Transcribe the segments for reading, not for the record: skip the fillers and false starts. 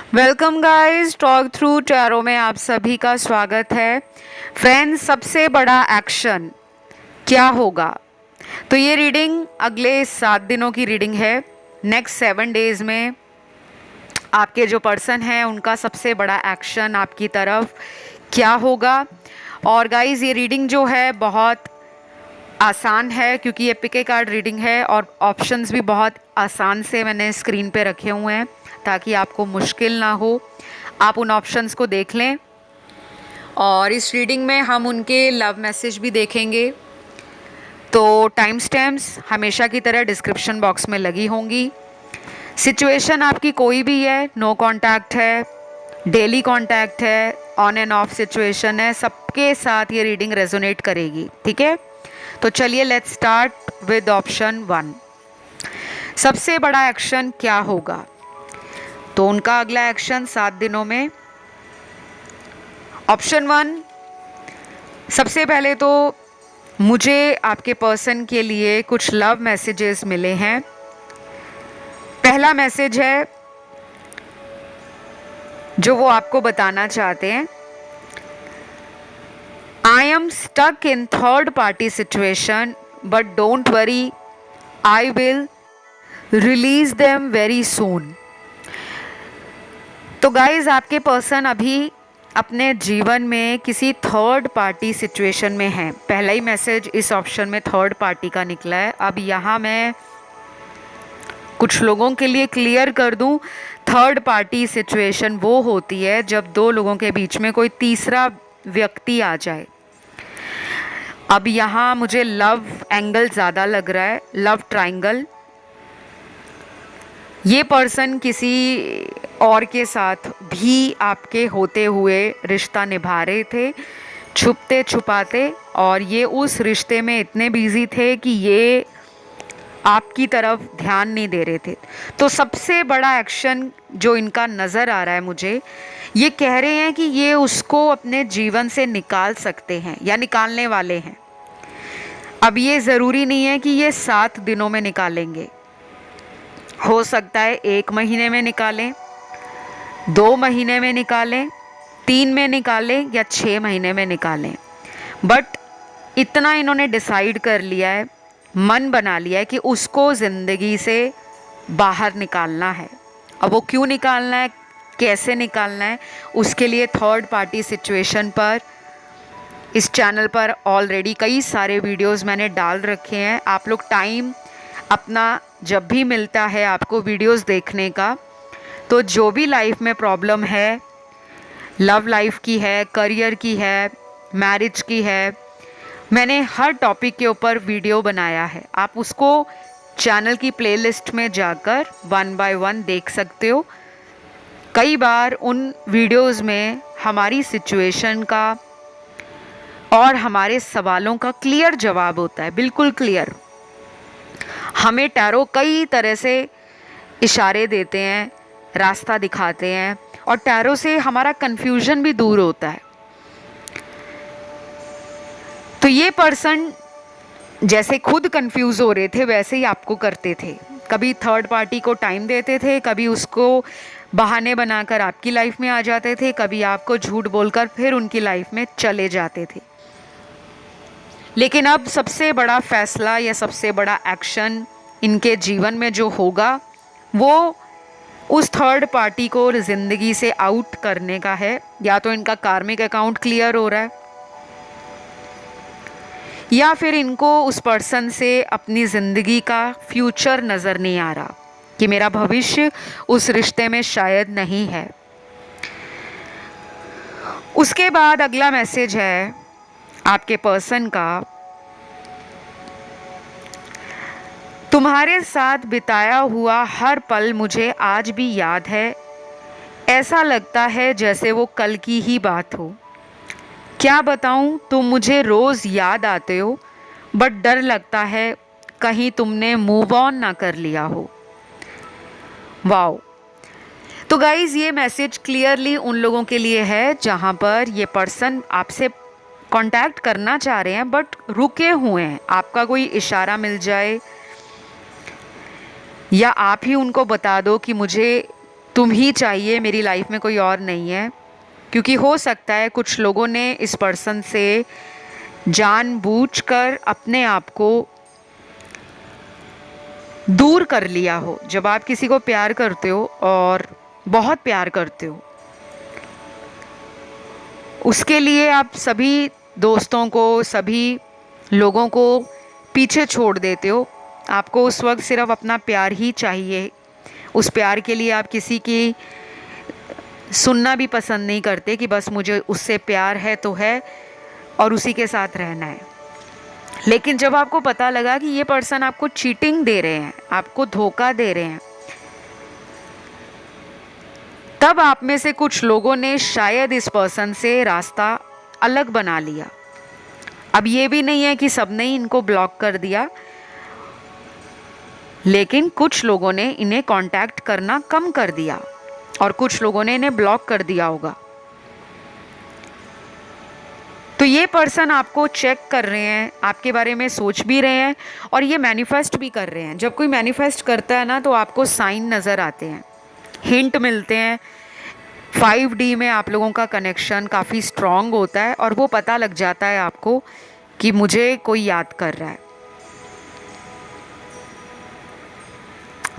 Welcome guys, talk through tarot में आप सभी का स्वागत है। फ्रेंड्स, सबसे बड़ा एक्शन क्या होगा? तो ये रीडिंग अगले 7 दिनों की रीडिंग है। नेक्स्ट 7 डेज में आपके जो पर्सन हैं उनका सबसे बड़ा एक्शन आपकी तरफ क्या होगा। और गाइस, ये रीडिंग जो है बहुत आसान है क्योंकि ये पिके कार्ड रीडिंग है और ऑप्शंस भी बहुत आसान से मैंने स्क्रीन पे रखे हुए हैं ताकि आपको मुश्किल ना हो। आप उन ऑप्शंस को देख लें। और इस रीडिंग में हम उनके लव मैसेज भी देखेंगे। तो टाइम स्टैम्प्स हमेशा की तरह डिस्क्रिप्शन बॉक्स में लगी होंगी। सिचुएशन आपकी कोई भी है, नो कांटेक्ट है, डेली कांटेक्ट है, ऑन एंड ऑफ सिचुएशन है, सबके साथ ये रीडिंग रेजोनेट करेगी। ठीक है, तो चलिए लेट्स स्टार्ट विद ऑप्शन 1। सबसे बड़ा एक्शन क्या होगा? तो उनका अगला एक्शन 7 दिनों में। ऑप्शन 1, सबसे पहले तो मुझे आपके पर्सन के लिए कुछ लव मैसेजेस मिले हैं। पहला मैसेज है जो वो आपको बताना चाहते हैं। I am stuck in third party situation but don't worry, I will release them very soon. तो गाइज, आपके पर्सन अभी अपने जीवन में किसी थर्ड पार्टी सिचुएशन में हैं। पहला ही मैसेज इस ऑप्शन में थर्ड पार्टी का निकला है। अब यहाँ मैं कुछ लोगों के लिए क्लियर कर दूं, थर्ड पार्टी सिचुएशन वो होती है जब दो लोगों के बीच में कोई तीसरा व्यक्ति आ जाए। अब यहाँ मुझे लव एंगल ज़्यादा लग रहा है, लव ट्रायंगल। ये पर्सन किसी और के साथ भी आपके होते हुए रिश्ता निभा रहे थे, छुपते छुपाते, और ये उस रिश्ते में इतने बिजी थे कि ये आपकी तरफ ध्यान नहीं दे रहे थे। तो सबसे बड़ा एक्शन जो इनका नज़र आ रहा है मुझे, ये कह रहे हैं कि ये उसको अपने जीवन से निकाल सकते हैं या निकालने वाले हैं। अब ये ज़रूरी नहीं है कि ये 7 दिनों में निकालेंगे, हो सकता है 1 महीने में निकालें, 2 महीने में निकालें, 3 में निकालें या 6 महीने में निकालें। बट इतना इन्होंने डिसाइड कर लिया है, मन बना लिया है कि उसको ज़िंदगी से बाहर निकालना है। अब वो क्यों निकालना है, कैसे निकालना है, उसके लिए थर्ड पार्टी सिचुएशन पर इस चैनल पर ऑलरेडी कई सारे वीडियोस मैंने डाल रखे हैं। आप लोग टाइम अपना जब भी मिलता है आपको वीडियोस देखने का, तो जो भी लाइफ में प्रॉब्लम है, लव लाइफ की है, करियर की है, मैरिज की है, मैंने हर टॉपिक के ऊपर वीडियो बनाया है। आप उसको चैनल की प्लेलिस्ट में जाकर 1 बाय 1 देख सकते हो। कई बार उन वीडियोस में हमारी सिचुएशन का और हमारे सवालों का क्लियर जवाब होता है, बिल्कुल क्लियर। हमें टैरो कई तरह से इशारे देते हैं, रास्ता दिखाते हैं, और टैरो से हमारा कन्फ्यूजन भी दूर होता है। तो ये पर्सन जैसे खुद कंफ्यूज हो रहे थे वैसे ही आपको करते थे। कभी थर्ड पार्टी को टाइम देते थे, कभी उसको बहाने बनाकर आपकी लाइफ में आ जाते थे, कभी आपको झूठ बोलकर फिर उनकी लाइफ में चले जाते थे। लेकिन अब सबसे बड़ा फैसला या सबसे बड़ा एक्शन इनके जीवन में जो होगा वो उस थर्ड पार्टी को ज़िंदगी से आउट करने का है। या तो इनका कार्मिक अकाउंट क्लियर हो रहा है, या फिर इनको उस पर्सन से अपनी ज़िंदगी का फ्यूचर नज़र नहीं आ रहा कि मेरा भविष्य उस रिश्ते में शायद नहीं है। उसके बाद अगला मैसेज है आपके पर्सन का, तुम्हारे साथ बिताया हुआ हर पल मुझे आज भी याद है, ऐसा लगता है जैसे वो कल की ही बात हो। क्या बताऊं, तुम मुझे रोज़ याद आते हो, बट डर लगता है कहीं तुमने मूव ऑन ना कर लिया हो। वाओ। तो गाइज़, ये मैसेज क्लियरली उन लोगों के लिए है जहां पर ये पर्सन आपसे कांटेक्ट करना चाह रहे हैं बट रुके हुए हैं। आपका कोई इशारा मिल जाए या आप ही उनको बता दो कि मुझे तुम ही चाहिए, मेरी लाइफ में कोई और नहीं है। क्योंकि हो सकता है कुछ लोगों ने इस पर्सन से जानबूझकर अपने आप को दूर कर लिया हो। जब आप किसी को प्यार करते हो और बहुत प्यार करते हो, उसके लिए आप सभी दोस्तों को, सभी लोगों को पीछे छोड़ देते हो। आपको उस वक्त सिर्फ अपना प्यार ही चाहिए। उस प्यार के लिए आप किसी की सुनना भी पसंद नहीं करते कि बस मुझे उससे प्यार है तो है और उसी के साथ रहना है। लेकिन जब आपको पता लगा कि ये पर्सन आपको चीटिंग दे रहे हैं, आपको धोखा दे रहे हैं, तब आप में से कुछ लोगों ने शायद इस पर्सन से रास्ता अलग बना लिया। अब ये भी नहीं है कि सबने ही इनको ब्लॉक कर दिया, लेकिन कुछ लोगों ने इन्हें कांटेक्ट करना कम कर दिया और कुछ लोगों ने इन्हें ब्लॉक कर दिया होगा। तो ये पर्सन आपको चेक कर रहे हैं, आपके बारे में सोच भी रहे हैं और ये मैनिफेस्ट भी कर रहे हैं। जब कोई मैनिफेस्ट करता है ना, तो आपको साइन नज़र आते हैं, हिंट मिलते हैं। 5D में आप लोगों का कनेक्शन काफ़ी स्ट्रॉन्ग होता है और वो पता लग जाता है आपको कि मुझे कोई याद कर रहा है।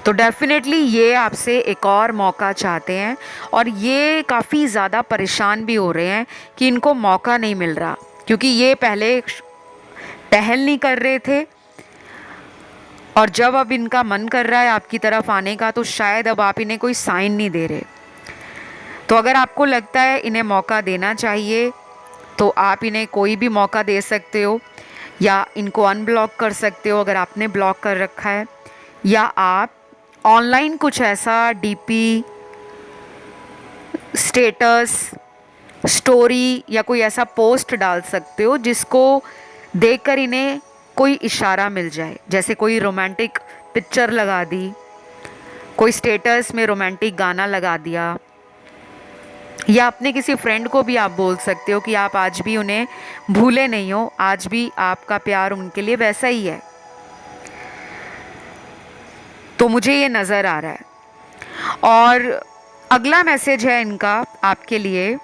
तो डेफिनेटली ये आपसे एक और मौका चाहते हैं और ये काफ़ी ज़्यादा परेशान भी हो रहे हैं कि इनको मौका नहीं मिल रहा, क्योंकि ये पहले पहल नहीं कर रहे थे और जब अब इनका मन कर रहा है आपकी तरफ आने का, तो शायद अब आप इन्हें कोई साइन नहीं दे रहे। तो अगर आपको लगता है इन्हें मौका देना चाहिए, तो आप इन्हें कोई भी मौका दे सकते हो या इनको अनब्लॉक कर सकते हो अगर आपने ब्लॉक कर रखा है, या आप ऑनलाइन कुछ ऐसा डीपी, स्टेटस, स्टोरी या कोई ऐसा पोस्ट डाल सकते हो जिसको देखकर इन्हें कोई इशारा मिल जाए। जैसे कोई रोमांटिक पिक्चर लगा दी, कोई स्टेटस में रोमांटिक गाना लगा दिया, या अपने किसी फ्रेंड को भी आप बोल सकते हो कि आप आज भी उन्हें भूले नहीं हो, आज भी आपका प्यार उनके लिए वैसा ही है। तो मुझे ये नज़र आ रहा है। और अगला मैसेज है इनका आपके लिए।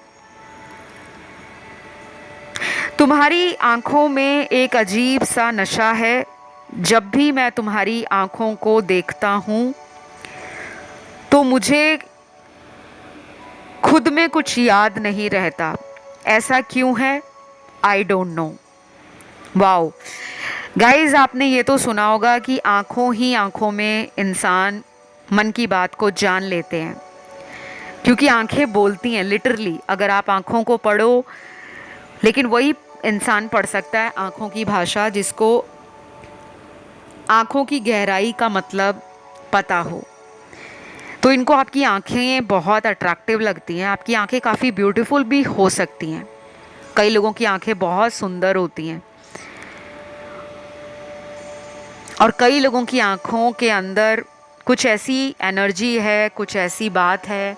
तुम्हारी आंखों में एक अजीब सा नशा है। जब भी मैं तुम्हारी आंखों को देखता हूँ तो मुझे खुद में कुछ याद नहीं रहता। ऐसा क्यों है? I don't know. Wow guys, आपने ये तो सुना होगा कि आँखों ही आँखों में इंसान मन की बात को जान लेते हैं, क्योंकि आँखें बोलती हैं लिटरली। अगर आप आँखों को पढ़ो, लेकिन वही इंसान पढ़ सकता है आँखों की भाषा जिसको आँखों की गहराई का मतलब पता हो। तो इनको आपकी आँखें बहुत अट्रैक्टिव लगती हैं। आपकी आँखें काफ़ी ब्यूटीफुल भी हो सकती हैं। कई लोगों की आँखें बहुत सुंदर होती हैं और कई लोगों की आँखों के अंदर कुछ ऐसी एनर्जी है, कुछ ऐसी बात है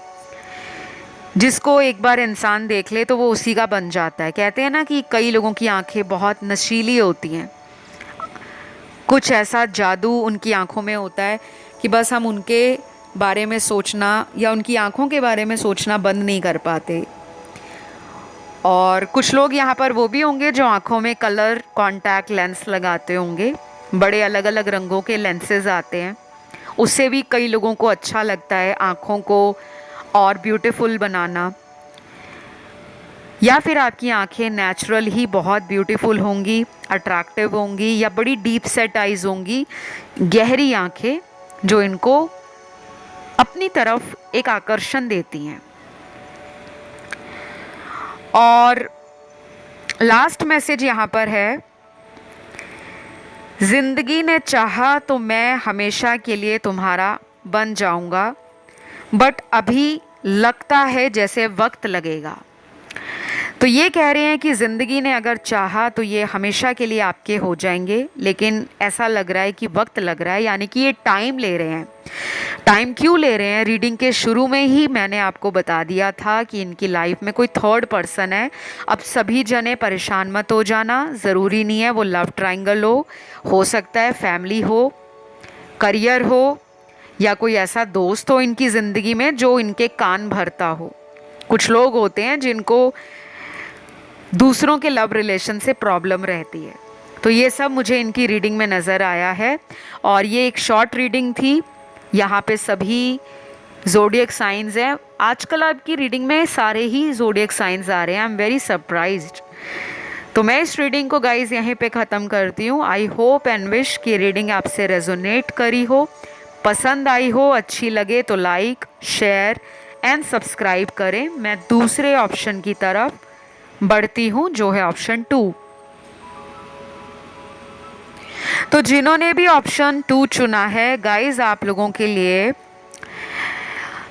जिसको एक बार इंसान देख ले तो वो उसी का बन जाता है। कहते हैं ना कि कई लोगों की आँखें बहुत नशीली होती हैं। कुछ ऐसा जादू उनकी आँखों में होता है कि बस हम उनके बारे में सोचना या उनकी आँखों के बारे में सोचना बंद नहीं कर पाते। और कुछ लोग यहाँ पर वो भी होंगे जो आँखों में कलर कॉन्टैक्ट लेंस लगाते होंगे। बड़े अलग अलग रंगों के लेंसेज आते हैं, उससे भी कई लोगों को अच्छा लगता है आँखों को और ब्यूटीफुल बनाना। या फिर आपकी आँखें नेचुरल ही बहुत ब्यूटीफुल होंगी, अट्रैक्टिव होंगी, या बड़ी डीप सेट आइज़ होंगी, गहरी आँखें जो इनको अपनी तरफ एक आकर्षण देती हैं। और लास्ट मैसेज यहाँ पर है, ज़िंदगी ने चाहा तो मैं हमेशा के लिए तुम्हारा बन जाऊंगा, बट अभी लगता है जैसे वक्त लगेगा। तो ये कह रहे हैं कि ज़िंदगी ने अगर चाहा तो ये हमेशा के लिए आपके हो जाएंगे, लेकिन ऐसा लग रहा है कि वक्त लग रहा है, यानी कि ये टाइम ले रहे हैं। टाइम क्यों ले रहे हैं? रीडिंग के शुरू में ही मैंने आपको बता दिया था कि इनकी लाइफ में कोई थर्ड पर्सन है। अब सभी जने परेशान मत हो जाना, ज़रूरी नहीं है वो लव ट्रायंगल हो सकता है फैमिली हो, करियर हो, या कोई ऐसा दोस्त हो इनकी ज़िंदगी में जो इनके कान भरता हो। कुछ लोग होते हैं जिनको दूसरों के लव रिलेशन से प्रॉब्लम रहती है। तो ये सब मुझे इनकी रीडिंग में नज़र आया है और ये एक शॉर्ट रीडिंग थी। यहाँ पे सभी ज़ोडिएक साइंस हैं। आजकल आपकी रीडिंग में सारे ही ज़ोडिएक साइंस आ रहे हैं। I am very surprised. तो मैं इस रीडिंग को गाइज यहीं पे ख़त्म करती हूँ। आई होप एंड विश कि रीडिंग आपसे रेजोनेट करी हो, पसंद आई हो, अच्छी लगे तो लाइक, शेयर एंड सब्सक्राइब करें। मैं दूसरे ऑप्शन की तरफ बढ़ती हूँ जो है ऑप्शन 2। तो जिन्होंने भी ऑप्शन 2 चुना है गाइज, आप लोगों के लिए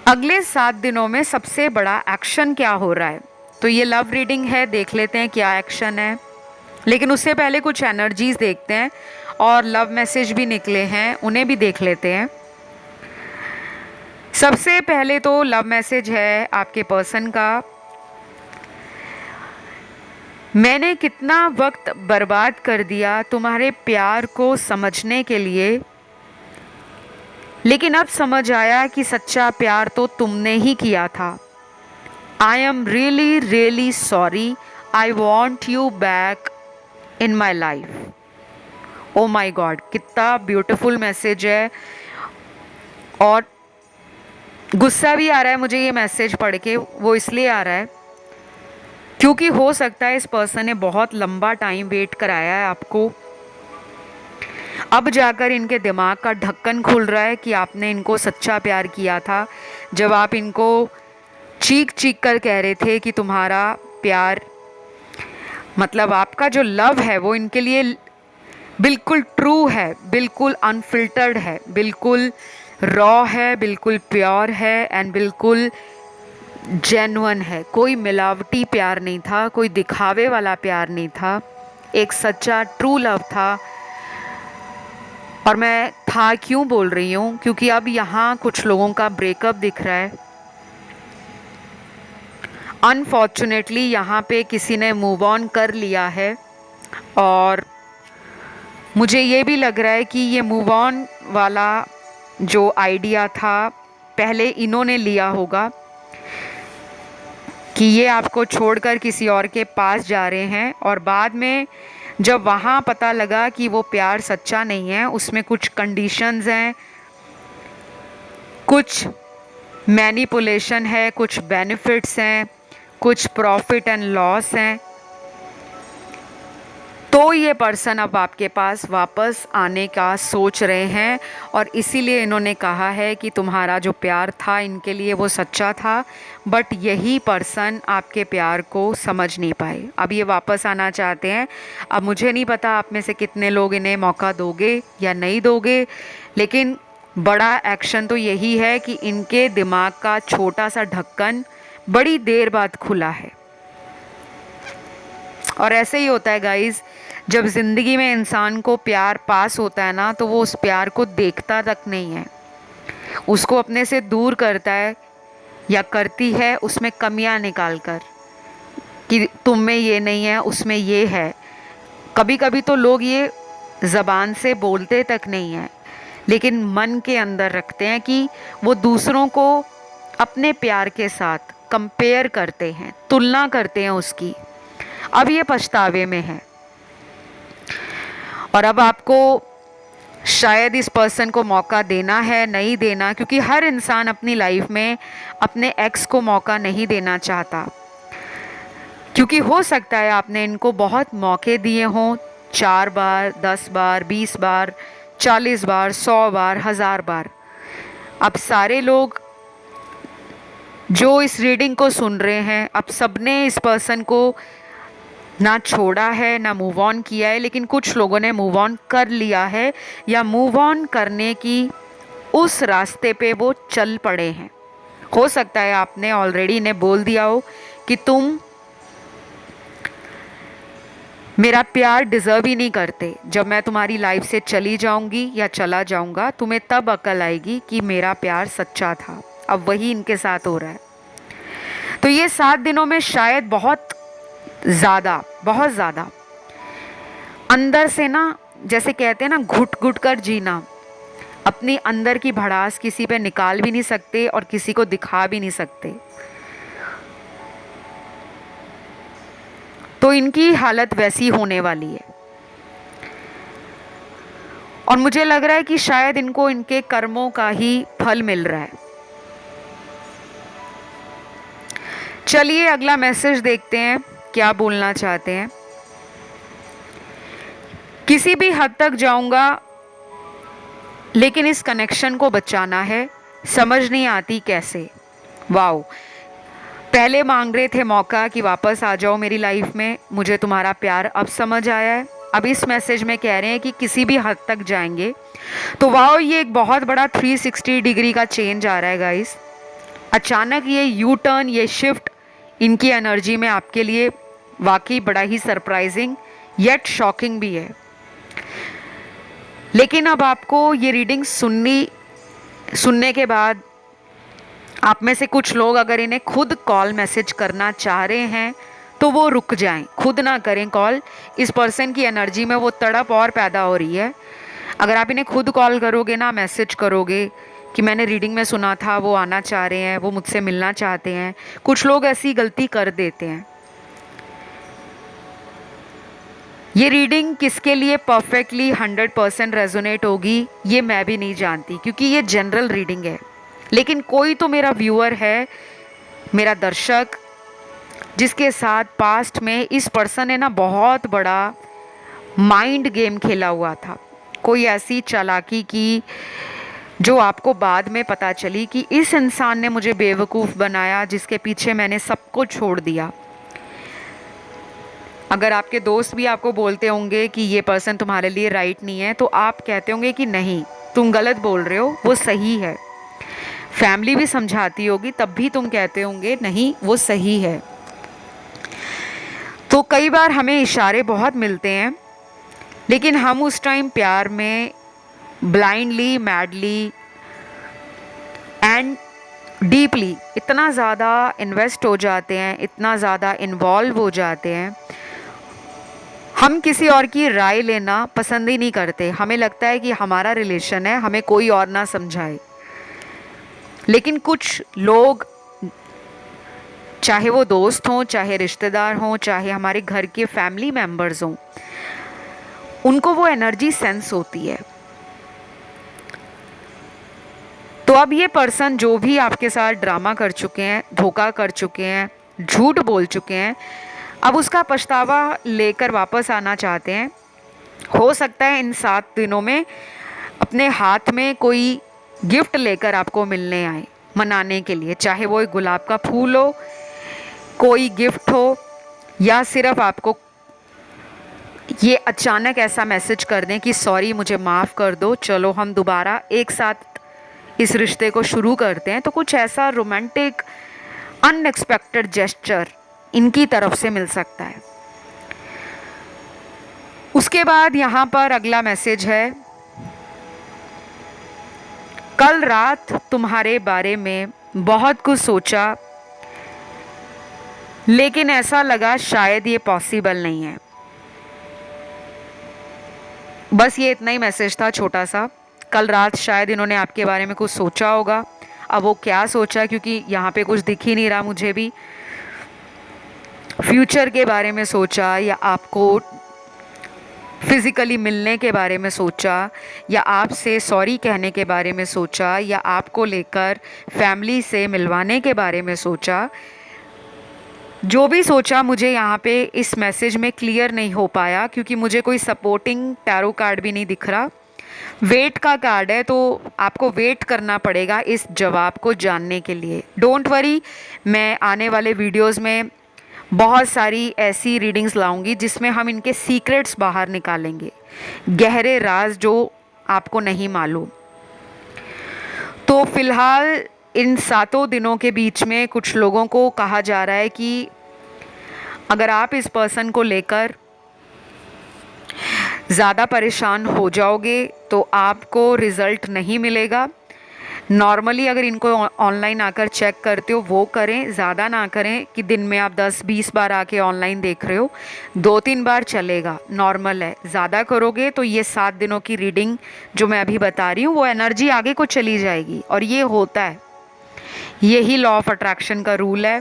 अगले 7 दिनों में सबसे बड़ा एक्शन क्या हो रहा है। तो ये लव रीडिंग है, देख लेते हैं क्या एक्शन है। लेकिन उससे पहले कुछ एनर्जीज देखते हैं और लव मैसेज भी निकले हैं, उन्हें भी देख लेते हैं। सबसे पहले तो लव मैसेज है आपके पर्सन का। मैंने कितना वक्त बर्बाद कर दिया तुम्हारे प्यार को समझने के लिए, लेकिन अब समझ आया कि सच्चा प्यार तो तुमने ही किया था। I am really really sorry, I want you back in my life. Oh my God, कितना ब्यूटिफुल मैसेज है और गुस्सा भी आ रहा है मुझे ये मैसेज पढ़ के। वो इसलिए आ रहा है क्योंकि हो सकता है इस पर्सन ने बहुत लंबा टाइम वेट कराया है आपको। अब जाकर इनके दिमाग का ढक्कन खुल रहा है कि आपने इनको सच्चा प्यार किया था। जब आप इनको चीख चीख कर कह रहे थे कि तुम्हारा प्यार, मतलब आपका जो लव है वो इनके लिए बिल्कुल ट्रू है, बिल्कुल अनफिल्टर्ड है, बिल्कुल रॉ है, बिल्कुल प्योर है एंड बिल्कुल जेन्युइन है। कोई मिलावटी प्यार नहीं था, कोई दिखावे वाला प्यार नहीं था, एक सच्चा ट्रू लव था। और मैं था क्यों बोल रही हूँ, क्योंकि अब यहाँ कुछ लोगों का ब्रेकअप दिख रहा है। अनफॉर्चुनेटली यहाँ पे किसी ने मूव ऑन कर लिया है और मुझे ये भी लग रहा है कि ये मूव ऑन वाला जो आइडिया था पहले इन्होंने लिया होगा कि ये आपको छोड़कर किसी और के पास जा रहे हैं, और बाद में जब वहाँ पता लगा कि वो प्यार सच्चा नहीं है, उसमें कुछ कंडीशंस हैं, कुछ मैनिपुलेशन है, कुछ बेनिफिट्स हैं, कुछ प्रॉफिट एंड लॉस हैं, तो ये पर्सन अब आपके पास वापस आने का सोच रहे हैं। और इसीलिए इन्होंने कहा है कि तुम्हारा जो प्यार था इनके लिए वो सच्चा था, बट यही पर्सन आपके प्यार को समझ नहीं पाए। अब ये वापस आना चाहते हैं। अब मुझे नहीं पता आप में से कितने लोग इन्हें मौका दोगे या नहीं दोगे, लेकिन बड़ा एक्शन तो यही है कि इनके दिमाग का छोटा सा ढक्कन बड़ी देर बाद खुला है। और ऐसे ही होता है गाइज़, जब ज़िंदगी में इंसान को प्यार पास होता है ना, तो वो उस प्यार को देखता तक नहीं है, उसको अपने से दूर करता है या करती है, उसमें कमियां निकाल कर कि तुम में ये नहीं है, उसमें ये है। कभी कभी तो लोग ये ज़बान से बोलते तक नहीं है, लेकिन मन के अंदर रखते हैं कि वो दूसरों को अपने प्यार के साथ कंपेयर करते हैं, तुलना करते हैं उसकी। अब ये पछतावे में है और अब आपको शायद इस पर्सन को मौका देना है, नहीं देना, क्योंकि हर इंसान अपनी लाइफ में अपने एक्स को मौका नहीं देना चाहता। क्योंकि हो सकता है आपने इनको बहुत मौके दिए हों, 4 बार, 10 बार, 20 बार, 40 बार, 100 बार, 1000 बार। अब सारे लोग जो इस रीडिंग को सुन रहे हैं, अब सबने इस पर्सन को ना छोड़ा है, ना मूव ऑन किया है, लेकिन कुछ लोगों ने मूव ऑन कर लिया है या मूव ऑन करने की उस रास्ते पे वो चल पड़े हैं। हो सकता है आपने ऑलरेडी इन्हें बोल दिया हो कि तुम मेरा प्यार डिज़र्व ही नहीं करते, जब मैं तुम्हारी लाइफ से चली जाऊंगी या चला जाऊंगा तुम्हें तब अकल आएगी कि मेरा प्यार सच्चा था। अब वही इनके साथ हो रहा है। तो ये 7 दिनों में शायद बहुत ज़्यादा अंदर से ना, जैसे कहते हैं ना, घुट घुट कर जीना, अपनी अंदर की भड़ास किसी पे निकाल भी नहीं सकते और किसी को दिखा भी नहीं सकते। तो इनकी हालत वैसी होने वाली है और मुझे लग रहा है कि शायद इनको इनके कर्मों का ही फल मिल रहा है। चलिए अगला मैसेज देखते हैं क्या बोलना चाहते हैं। किसी भी हद तक जाऊंगा लेकिन इस कनेक्शन को बचाना है, समझ नहीं आती कैसे। वाओ, पहले मांग रहे थे मौका कि वापस आ जाओ मेरी लाइफ में, मुझे तुम्हारा प्यार अब समझ आया है। अब इस मैसेज में कह रहे हैं कि किसी भी हद तक जाएंगे। तो वाओ, ये एक बहुत बड़ा 360 डिग्री का चेंज आ रहा है गाइस। अचानक ये यू टर्न, ये शिफ्ट इनकी एनर्जी में आपके लिए वाकई बड़ा ही सरप्राइजिंग येट शॉकिंग भी है। लेकिन अब आपको ये रीडिंग सुनने के बाद आप में से कुछ लोग अगर इन्हें खुद कॉल मैसेज करना चाह रहे हैं तो वो रुक जाएं, खुद ना करें कॉल। इस पर्सन की एनर्जी में वो तड़प और पैदा हो रही है। अगर आप इन्हें खुद कॉल करोगे ना, मैसेज करोगे कि मैंने रीडिंग में सुना था वो आना चाह रहे हैं, वो मुझसे मिलना चाहते हैं, कुछ लोग ऐसी गलती कर देते हैं। ये रीडिंग किसके लिए परफेक्टली 100% रेजोनेट होगी ये मैं भी नहीं जानती, क्योंकि ये जनरल रीडिंग है। लेकिन कोई तो मेरा व्यूअर है, मेरा दर्शक, जिसके साथ पास्ट में इस पर्सन ने ना बहुत बड़ा माइंड गेम खेला हुआ था। कोई ऐसी चालाकी की जो आपको बाद में पता चली कि इस इंसान ने मुझे बेवकूफ़ बनाया, जिसके पीछे मैंने सबको छोड़ दिया। अगर आपके दोस्त भी आपको बोलते होंगे कि ये पर्सन तुम्हारे लिए राइट नहीं है, तो आप कहते होंगे कि नहीं तुम गलत बोल रहे हो, वो सही है। फैमिली भी समझाती होगी तब भी तुम कहते होंगे नहीं वो सही है। तो कई बार हमें इशारे बहुत मिलते हैं, लेकिन हम उस टाइम प्यार में ब्लाइंडली, मैडली एंड डीपली इतना ज़्यादा इन्वेस्ट हो जाते हैं, इतना ज़्यादा इन्वॉल्व हो जाते हैं, हम किसी और की राय लेना पसंद ही नहीं करते। हमें लगता है कि हमारा रिलेशन है, हमें कोई और ना समझाए। लेकिन कुछ लोग, चाहे वो दोस्त हों, चाहे रिश्तेदार हों, चाहे हमारे घर के फैमिली मेंबर्स हों, उनको वो एनर्जी सेंस होती है। तो अब ये पर्सन जो भी आपके साथ ड्रामा कर चुके हैं, धोखा कर चुके हैं, झूठ बोल चुके हैं, अब उसका पछतावा लेकर वापस आना चाहते हैं। हो सकता है इन 7 दिनों में अपने हाथ में कोई गिफ्ट लेकर आपको मिलने आए मनाने के लिए, चाहे वो एक गुलाब का फूल हो, कोई गिफ्ट हो, या सिर्फ आपको ये अचानक ऐसा मैसेज कर दें कि सॉरी मुझे माफ़ कर दो, चलो हम दोबारा एक साथ इस रिश्ते को शुरू करते हैं। तो कुछ ऐसा रोमांटिक अनएक्सपेक्टेड जेस्चर इनकी तरफ से मिल सकता है। उसके बाद यहाँ पर अगला मैसेज है, कल रात तुम्हारे बारे में बहुत कुछ सोचा, लेकिन ऐसा लगा शायद ये पॉसिबल नहीं है। बस ये इतना ही मैसेज था, छोटा सा। कल रात शायद इन्होंने आपके बारे में कुछ सोचा होगा। अब वो क्या सोचा, क्योंकि यहाँ पे कुछ दिख ही नहीं रहा मुझे भी। फ्यूचर के बारे में सोचा, या आपको फिज़िकली मिलने के बारे में सोचा, या आपसे सॉरी कहने के बारे में सोचा, या आपको लेकर फैमिली से मिलवाने के बारे में सोचा। जो भी सोचा मुझे यहाँ पे इस मैसेज में क्लियर नहीं हो पाया, क्योंकि मुझे कोई सपोर्टिंग टैरो कार्ड भी नहीं दिख रहा। वेट का कार्ड है, तो आपको वेट करना पड़ेगा इस जवाब को जानने के लिए। डोंट वरी, मैं आने वाले वीडियोस में बहुत सारी ऐसी रीडिंग्स लाऊंगी जिसमें हम इनके सीक्रेट्स बाहर निकालेंगे, गहरे राज जो आपको नहीं मालूम। तो फिलहाल इन 7 दिनों के बीच में कुछ लोगों को कहा जा रहा है कि अगर आप इस पर्सन को लेकर ज़्यादा परेशान हो जाओगे तो आपको रिज़ल्ट नहीं मिलेगा। नॉर्मली अगर इनको ऑनलाइन आकर चेक करते हो वो करें, ज़्यादा ना करें कि दिन में आप 10-20 बार आके ऑनलाइन देख रहे हो। 2-3 बार चलेगा, नॉर्मल है। ज़्यादा करोगे तो ये 7 दिनों की रीडिंग जो मैं अभी बता रही हूँ वो एनर्जी आगे को चली जाएगी, और ये होता है, यही लॉ ऑफ अट्रैक्शन का रूल है।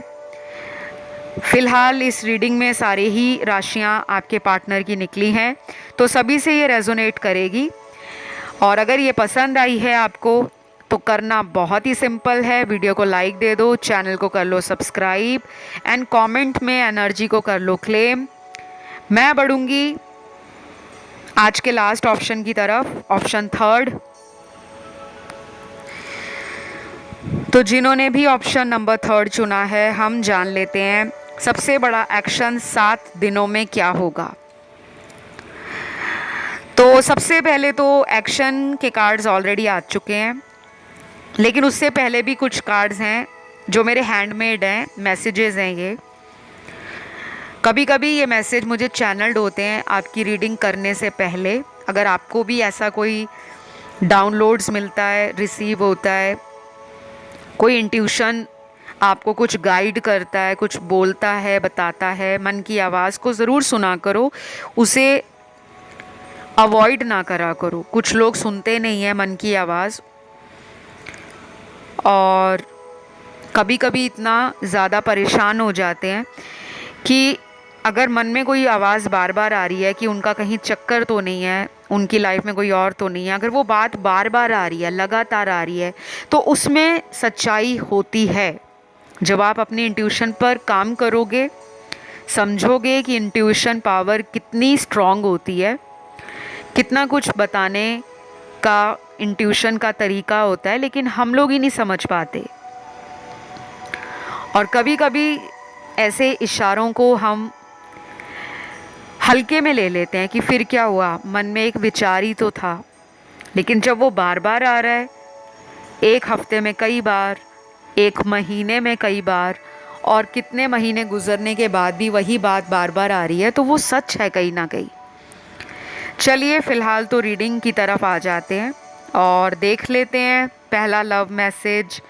फिलहाल इस रीडिंग में सारे ही राशियाँ आपके पार्टनर की निकली हैं, तो सभी से ये रेजोनेट करेगी। और अगर ये पसंद आई है आपको तो करना बहुत ही सिंपल है, वीडियो को लाइक दे दो, चैनल को कर लो सब्सक्राइब, एंड कमेंट में एनर्जी को कर लो क्लेम। मैं बढ़ूंगी आज के लास्ट ऑप्शन की तरफ, ऑप्शन 3। तो जिन्होंने भी ऑप्शन नंबर 3 चुना है, हम जान लेते हैं सबसे बड़ा एक्शन 7 दिनों में क्या होगा। तो सबसे पहले तो एक्शन के कार्ड्स ऑलरेडी आ चुके हैं, लेकिन उससे पहले भी कुछ कार्ड्स हैं जो मेरे हैंडमेड हैं, मैसेजेस हैं ये। कभी कभी ये मैसेज मुझे चैनल्ड होते हैं आपकी रीडिंग करने से पहले। अगर आपको भी ऐसा कोई डाउनलोड्स मिलता है, रिसीव होता है, कोई इंट्यूशन आपको कुछ गाइड करता है, कुछ बोलता है, बताता है, मन की आवाज़ को ज़रूर सुना करो, उसे अवॉइड ना करा करो। कुछ लोग सुनते नहीं हैं मन की आवाज़, और कभी कभी इतना ज़्यादा परेशान हो जाते हैं कि अगर मन में कोई आवाज़ बार बार आ रही है कि उनका कहीं चक्कर तो नहीं है, उनकी लाइफ में कोई और तो नहीं है, अगर वो बात बार बार आ रही है, लगातार आ रही है, तो उसमें सच्चाई होती है। जब आप अपनी इंट्यूशन पर काम करोगे, समझोगे कि इंट्यूशन पावर कितनी स्ट्रॉन्ग होती है, कितना कुछ बताने का इंट्यूशन का तरीका होता है, लेकिन हम लोग ही नहीं समझ पाते। और कभी कभी ऐसे इशारों को हम हल्के में ले लेते हैं कि फिर क्या हुआ, मन में एक विचार ही तो था। लेकिन जब वो बार बार आ रहा है, एक हफ्ते में कई बार, एक महीने में कई बार, और कितने महीने गुजरने के बाद भी वही बात बार बार आ रही है, तो वो सच है कहीं ना कहीं। चलिए फ़िलहाल तो रीडिंग की तरफ आ जाते हैं और देख लेते हैं पहला लव मैसेज,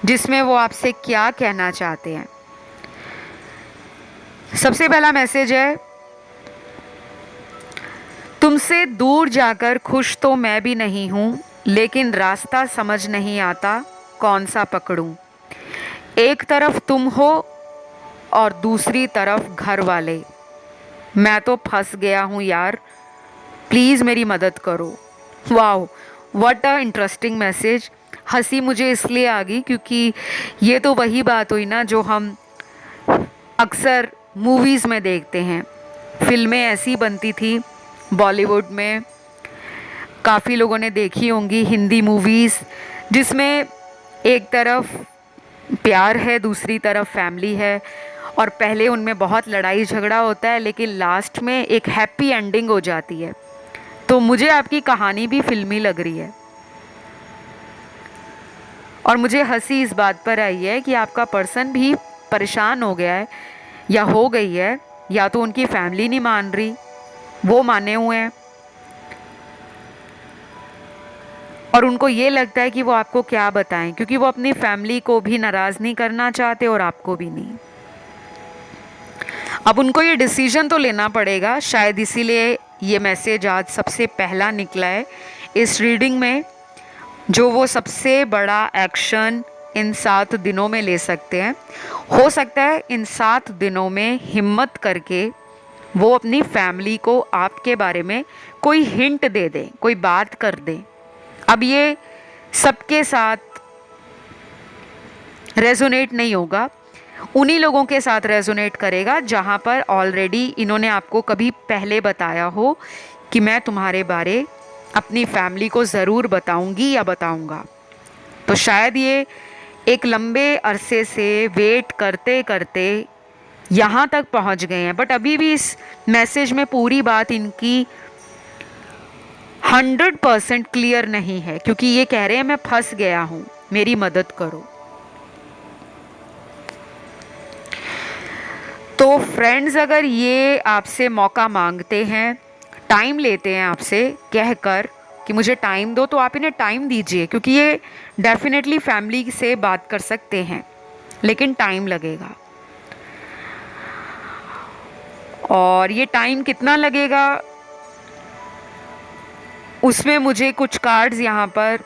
जिसमें वो आपसे क्या कहना चाहते हैं। सबसे पहला मैसेज है, तुमसे दूर जाकर खुश तो मैं भी नहीं हूँ, लेकिन रास्ता समझ नहीं आता कौन सा पकड़ूं। एक तरफ तुम हो और दूसरी तरफ घर वाले, मैं तो फंस गया हूँ यार, प्लीज़ मेरी मदद करो। Wow, what a interesting message. हंसी मुझे इसलिए आ गई क्योंकि ये तो वही बात हुई ना जो हम अक्सर मूवीज़ में देखते हैं। फिल्में ऐसी बनती थी बॉलीवुड में, काफ़ी लोगों ने देखी होंगी हिंदी मूवीज़, जिसमें एक तरफ प्यार है, दूसरी तरफ फैमिली है, और पहले उनमें बहुत लड़ाई झगड़ा होता है, लेकिन लास्ट में एक हैप्पी एंडिंग हो जाती है। तो मुझे आपकी कहानी भी फिल्मी लग रही है, और मुझे हंसी इस बात पर आई है कि आपका पर्सन भी परेशान हो गया है या हो गई है, या तो उनकी फैमिली नहीं मान रही, वो माने हुए हैं, और उनको ये लगता है कि वो आपको क्या बताएं, क्योंकि वो अपनी फैमिली को भी नाराज़ नहीं करना चाहते और आपको भी नहीं। अब उनको ये डिसीजन तो लेना पड़ेगा, शायद इसीलिए ये मैसेज आज सबसे पहला निकला है इस रीडिंग में, जो वो सबसे बड़ा एक्शन इन 7 दिनों में ले सकते हैं। हो सकता है इन 7 दिनों में हिम्मत करके वो अपनी फैमिली को आपके बारे में कोई हिंट दे दें, कोई बात कर दें। अब ये सबके साथ रेजोनेट नहीं होगा, उन्हीं लोगों के साथ रेजोनेट करेगा जहाँ पर ऑलरेडी इन्होंने आपको कभी पहले बताया हो कि मैं तुम्हारे बारे अपनी फैमिली को ज़रूर बताऊंगी या बताऊंगा। तो शायद ये एक लंबे अरसे से वेट करते करते यहाँ तक पहुँच गए हैं, बट अभी भी इस मैसेज में पूरी बात इनकी 100% क्लियर नहीं है, क्योंकि ये कह रहे हैं मैं फंस गया हूँ, मेरी मदद करो। तो फ्रेंड्स, अगर ये आपसे मौका मांगते हैं, टाइम लेते हैं आपसे कहकर, कि मुझे टाइम दो, तो आप इन्हें टाइम दीजिए, क्योंकि ये डेफिनेटली फैमिली से बात कर सकते हैं, लेकिन टाइम लगेगा। और ये टाइम कितना लगेगा, उसमें मुझे कुछ कार्ड्स यहाँ पर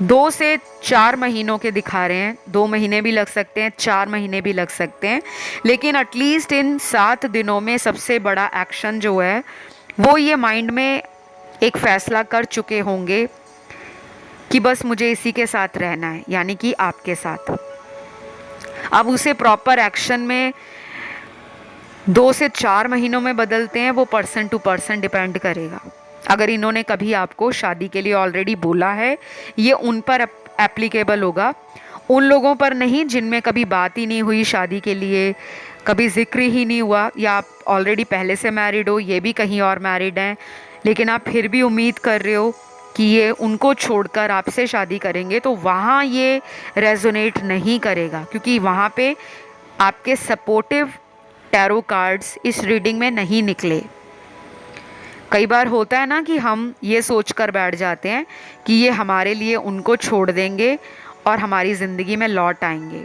2 से 4 महीनों के दिखा रहे हैं। 2 महीने भी लग सकते हैं, 4 महीने भी लग सकते हैं, लेकिन एटलीस्ट इन 7 दिनों में सबसे बड़ा एक्शन जो है वो ये माइंड में एक फ़ैसला कर चुके होंगे कि बस मुझे इसी के साथ रहना है, यानी कि आपके साथ। अब उसे प्रॉपर एक्शन में 2 से 4 महीनों में बदलते हैं, वो पर्सन टू पर्सन डिपेंड करेगा। अगर इन्होंने कभी आपको शादी के लिए ऑलरेडी बोला है, ये उन पर एप्लीकेबल होगा, उन लोगों पर नहीं जिनमें कभी बात ही नहीं हुई शादी के लिए, कभी जिक्र ही नहीं हुआ, या आप ऑलरेडी पहले से मैरिड हो, ये भी कहीं और मैरिड हैं, लेकिन आप फिर भी उम्मीद कर रहे हो कि ये उनको छोड़कर आपसे शादी करेंगे, तो वहाँ ये रेजोनेट नहीं करेगा, क्योंकि वहाँ पे आपके सपोर्टिव टैरो कार्ड्स इस रीडिंग में नहीं निकले। कई बार होता है ना कि हम ये सोच कर बैठ जाते हैं कि ये हमारे लिए उनको छोड़ देंगे और हमारी ज़िंदगी में लौट आएंगे।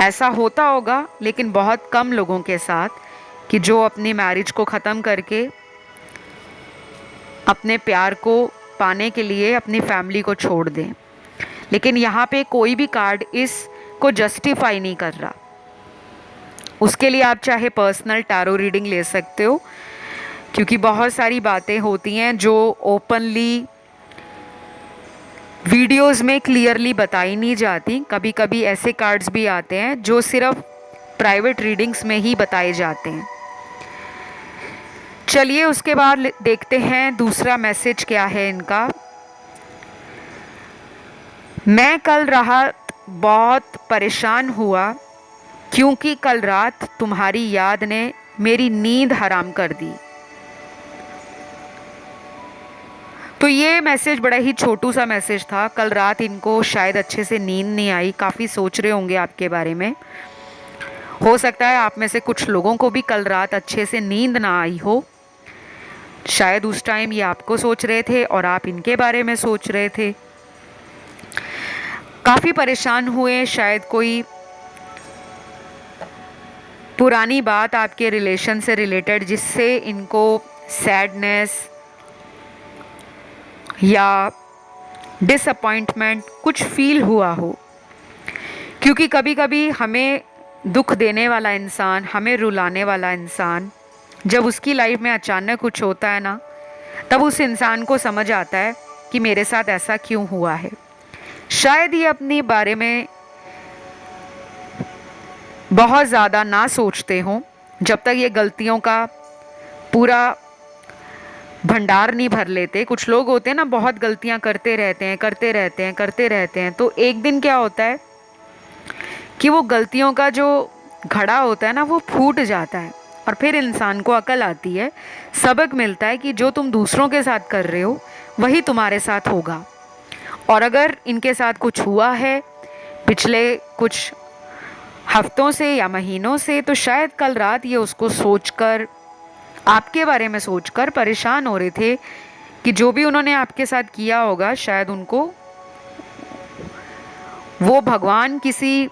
ऐसा होता होगा, लेकिन बहुत कम लोगों के साथ, कि जो अपनी मैरिज को ख़त्म करके अपने प्यार को पाने के लिए अपनी फैमिली को छोड़ दें। लेकिन यहाँ पे कोई भी कार्ड इसको जस्टिफाई नहीं कर रहा। उसके लिए आप चाहे पर्सनल टैरो रीडिंग ले सकते हो, क्योंकि बहुत सारी बातें होती हैं जो ओपनली वीडियोस में क्लियरली बताई नहीं जाती। कभी कभी ऐसे कार्ड्स भी आते हैं जो सिर्फ प्राइवेट रीडिंग्स में ही बताए जाते हैं। चलिए उसके बाद देखते हैं दूसरा मैसेज क्या है इनका। मैं कल रात बहुत परेशान हुआ क्योंकि कल रात तुम्हारी याद ने मेरी नींद हराम कर दी। तो ये मैसेज बड़ा ही छोटू सा मैसेज था। कल रात इनको शायद अच्छे से नींद नहीं आई, काफ़ी सोच रहे होंगे आपके बारे में। हो सकता है आप में से कुछ लोगों को भी कल रात अच्छे से नींद ना आई हो। शायद उस टाइम ये आपको सोच रहे थे और आप इनके बारे में सोच रहे थे। काफ़ी परेशान हुए, शायद कोई पुरानी बात आपके रिलेशन से रिलेटेड जिससे इनको सैडनेस या डिसअपॉइंटमेंट कुछ फील हुआ हो। क्योंकि कभी कभी हमें दुख देने वाला इंसान, हमें रुलाने वाला इंसान, जब उसकी लाइफ में अचानक कुछ होता है ना, तब उस इंसान को समझ आता है कि मेरे साथ ऐसा क्यों हुआ है। शायद ये अपने बारे में बहुत ज़्यादा ना सोचते हों, जब तक ये गलतियों का पूरा भंडार नहीं भर लेते। कुछ लोग होते हैं ना, बहुत गलतियां करते रहते हैं, तो एक दिन क्या होता है कि वो गलतियों का जो घड़ा होता है ना, वो फूट जाता है और फिर इंसान को अकल आती है, सबक मिलता है कि जो तुम दूसरों के साथ कर रहे हो वही तुम्हारे साथ होगा। और अगर इनके साथ कुछ हुआ है पिछले कुछ हफ्तों से या महीनों से, तो शायद कल रात ये उसको सोचकर, आपके बारे में सोचकर परेशान हो रहे थे कि जो भी उन्होंने आपके साथ किया होगा, शायद उनको वो भगवान किसी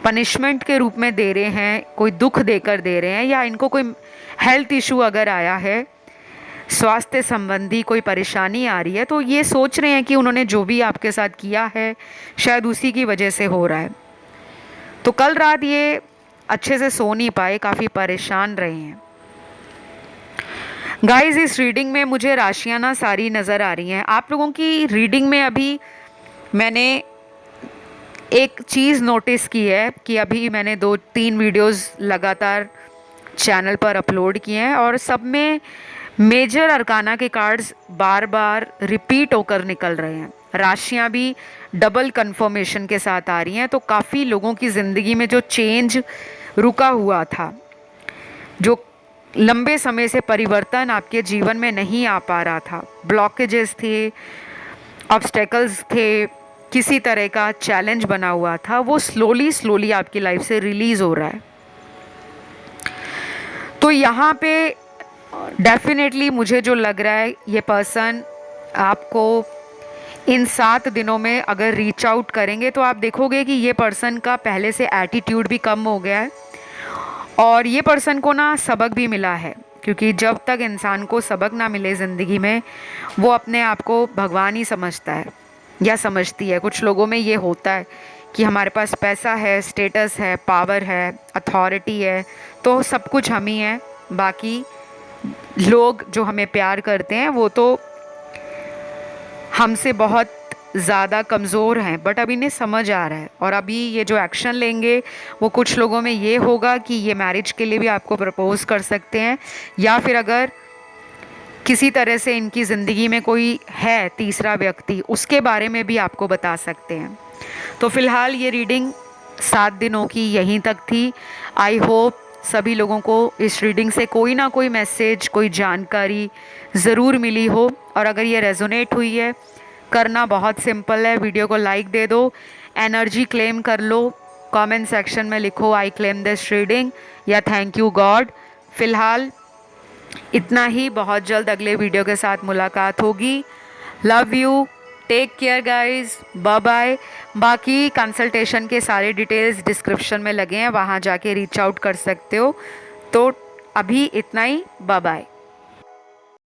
पनिशमेंट के रूप में दे रहे हैं, कोई दुख देकर दे रहे हैं, या इनको कोई हेल्थ इशू अगर आया है, स्वास्थ्य संबंधी कोई परेशानी आ रही है, तो ये सोच रहे हैं कि उन्होंने जो भी आपके साथ किया है शायद उसी की वजह से हो रहा है। तो कल रात ये अच्छे से सो नहीं पाए, काफ़ी परेशान रहे हैं। गाइस, इस रीडिंग में मुझे राशियां ना सारी नज़र आ रही हैं। आप लोगों की रीडिंग में अभी मैंने एक चीज़ नोटिस की है कि अभी मैंने 2-3 वीडियोस लगातार चैनल पर अपलोड किए हैं और सब में मेजर अरकाना के कार्ड्स बार बार रिपीट होकर निकल रहे हैं। राशियां भी डबल कंफर्मेशन के साथ आ रही हैं। तो काफ़ी लोगों की ज़िंदगी में जो चेंज रुका हुआ था, जो लंबे समय से परिवर्तन आपके जीवन में नहीं आ पा रहा था, ब्लॉकेजेस थे, ऑब्स्टेकल्स थे, किसी तरह का चैलेंज बना हुआ था, वो स्लोली आपकी लाइफ से रिलीज़ हो रहा है। तो यहाँ पे डेफिनेटली मुझे जो लग रहा है, ये पर्सन आपको इन 7 दिनों में अगर रीच आउट करेंगे तो आप देखोगे कि ये पर्सन का पहले से एटीट्यूड भी कम हो गया है, और ये पर्सन को ना सबक भी मिला है। क्योंकि जब तक इंसान को सबक ना मिले ज़िंदगी में, वो अपने आप को भगवान ही समझता है या समझती है। कुछ लोगों में ये होता है कि हमारे पास पैसा है, स्टेटस है, पावर है, अथॉरिटी है, तो सब कुछ हम ही हैं। बाकी लोग जो हमें प्यार करते हैं वो तो हमसे बहुत ज़्यादा कमज़ोर हैं। बट अभी इन्हें समझ आ रहा है, और अभी ये जो एक्शन लेंगे वो कुछ लोगों में ये होगा कि ये मैरिज के लिए भी आपको प्रपोज़ कर सकते हैं, या फिर अगर किसी तरह से इनकी ज़िंदगी में कोई है तीसरा व्यक्ति, उसके बारे में भी आपको बता सकते हैं। तो फ़िलहाल ये रीडिंग 7 दिनों की यहीं तक थी। आई होप सभी लोगों को इस रीडिंग से कोई ना कोई मैसेज, कोई जानकारी ज़रूर मिली हो। और अगर ये रेजोनेट हुई है, करना बहुत सिंपल है, वीडियो को लाइक दे दो, एनर्जी क्लेम कर लो, कमेंट सेक्शन में लिखो आई क्लेम दिस रीडिंग या थैंक यू गॉड। फ़िलहाल इतना ही, बहुत जल्द अगले वीडियो के साथ मुलाकात होगी। Love you, take care guys, bye bye. बाकी कंसल्टेशन के सारे डिटेल्स डिस्क्रिप्शन में लगे हैं, वहाँ जाके रीच आउट कर सकते हो। तो अभी इतना ही, बाय बाय।